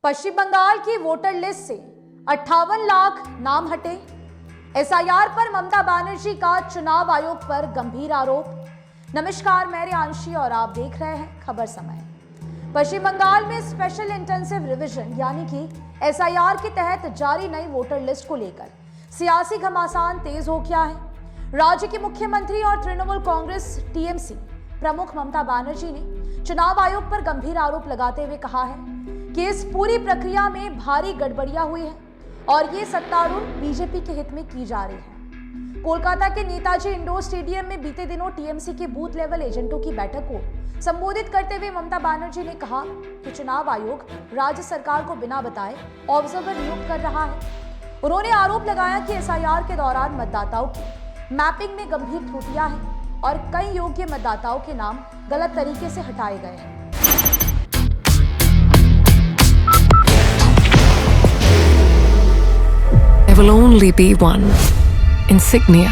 पश्चिम बंगाल की voter list से 58 लाख नाम हटे। एसआईआर पर ममता बनर्जी का चुनाव आयोग पर गंभीर आरोप। नमस्कार, मैं रियांशी और आप देख रहे हैं खबर समय। पश्चिम बंगाल में स्पेशल इंटेंसिव रिवीजन यानी कि एसआईआर के तहत जारी नई वोटर लिस्ट को लेकर सियासी घमासान तेज हो गया है। राज्य के मुख्यमंत्री और तृणमूल कांग्रेस टीएमसी प्रमुख ममता बनर्जी ने चुनाव आयोग पर गंभीर आरोप लगाते हुए कहा है कि इस पूरी प्रक्रिया में भारी गड़बड़ियां हुई है और ये सत्तारूढ़ बीजेपी के हित में की जा रही है। कोलकाता के नेताजी इंडोर स्टेडियम में बीते दिनों टीएमसी के बूथ लेवल एजेंटों की बैठक को संबोधित करते हुए ममता बनर्जी ने कहा कि चुनाव आयोग राज्य सरकार को बिना बताए ऑब्जर्वर नियुक्त कर रहा है। उन्होंने आरोप लगाया कि एसआईआर के दौरान मतदाताओं की मैपिंग में गंभीर त्रुटियां हैं और कई योग्य मतदाताओं के नाम गलत तरीके से हटाए गए हैं। There will only be one insignia.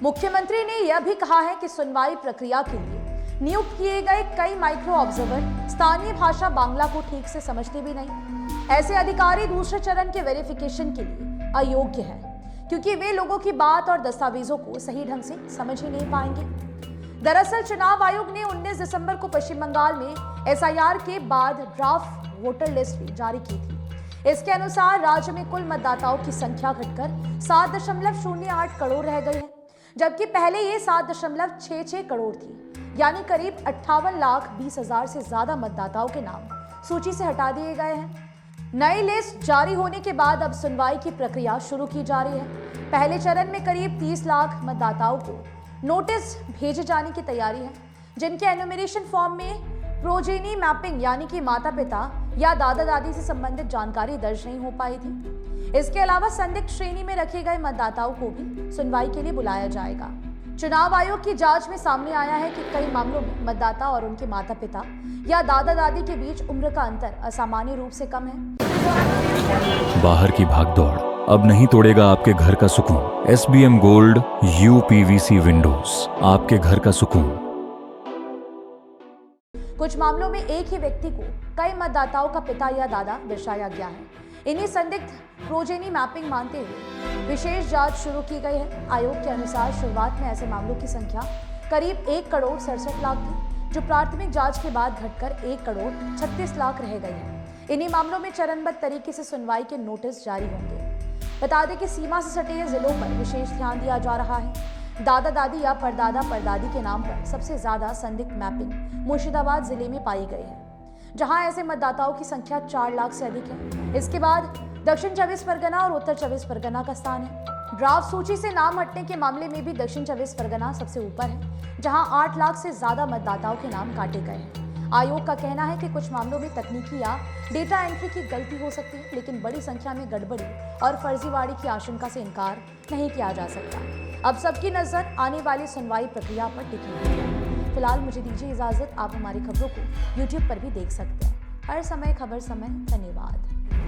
मुख्यमंत्री ने यह भी कहा है कि सुनवाई प्रक्रिया के लिए नियुक्त किए गए कई माइक्रो ऑब्जर्वर स्थानीय भाषा बांग्ला को ठीक से समझते भी नहीं। ऐसे अधिकारी दूसरे चरण के वेरिफिकेशन के लिए अयोग्य हैं क्योंकि वे लोगों की बात और दस्तावेजों को सही ढंग से समझ ही नहीं पाएंगे। दरअसल चुनाव आयोग ने 19 दिसंबर को पश्चिम बंगाल में एसआईआर के बाद ड्राफ्ट वोटर लिस्ट भी जारी की थी। इसके अनुसार राज्य में कुल मतदाताओं की संख्या घटकर 7.08 करोड़ रह गई है, जबकि पहले ये 7.66 करोड़ थी, यानी करीब 58,20,000 से ज्यादा मतदाताओं के नाम सूची से हटा दिए गए हैं। नई लिस्ट जारी होने के बाद अब सुनवाई की प्रक्रिया शुरू की जा रही है। पहले चरण में करीब 30 लाख मतदाताओं को नोटिस भेजे जाने की तैयारी है, जिनके एनुमरेशन फॉर्म में प्रोजेनी मैपिंग यानी कि माता पिता या दादा दादी से संबंधित जानकारी दर्ज नहीं हो पाई थी। इसके अलावा संदिग्ध श्रेणी में रखे गए मतदाताओं को भी सुनवाई के लिए बुलाया जाएगा। चुनाव आयोग की जांच में सामने आया है कि कई मामलों में मतदाता और उनके माता पिता या दादा दादी के बीच उम्र का अंतर असामान्य रूप से कम है। बाहर की भागदौड़ अब नहीं तोड़ेगा आपके घर का सुकून। SBM गोल्ड UPVC विंडोज, आपके घर का सुकून। कुछ मामलों में एक ही व्यक्ति को कई मतदाताओं का पिता या दादा दर्शाया गया है। इन्हीं संदिग्ध प्रोजेनी मैपिंग मानते हुए विशेष जांच शुरू की गई है। आयोग के अनुसार शुरुआत में ऐसे मामलों की संख्या करीब 1,67,00,000 थी, जो प्राथमिक जांच के बाद घटकर 1,36,00,000 रह गई है। इन्हीं मामलों में चरणबद्ध तरीके से सुनवाई के नोटिस जारी होंगे। बता दें कि सीमा से सटे जिलों पर विशेष ध्यान दिया जा रहा है। दादा दादी या परदादा परदादी के नाम पर सबसे ज्यादा संदिग्ध मैपिंग मुर्शिदाबाद जिले में पाई गई है, जहां ऐसे मतदाताओं की संख्या 4 लाख से अधिक है। इसके बाद दक्षिण 24 परगना और उत्तर 24 परगना का स्थान है। ड्राफ्ट सूची से नाम हटने के मामले में भी दक्षिण 24 परगना सबसे ऊपर है, जहां 8 लाख से ज्यादा मतदाताओं के नाम काटे गए हैं। आयोग का कहना है कि कुछ मामलों में तकनीकी या डेटा एंट्री की गलती हो सकती है, लेकिन बड़ी संख्या में गड़बड़ी और फर्जीवाड़ी की आशंका से इनकार नहीं किया जा सकता। अब सबकी नजर आने वाली सुनवाई प्रक्रिया पर टिकी हुई है। फिलहाल मुझे दीजिए इजाजत। आप हमारी खबरों को YouTube पर भी देख सकते हैं। हर समय खबर समय। धन्यवाद।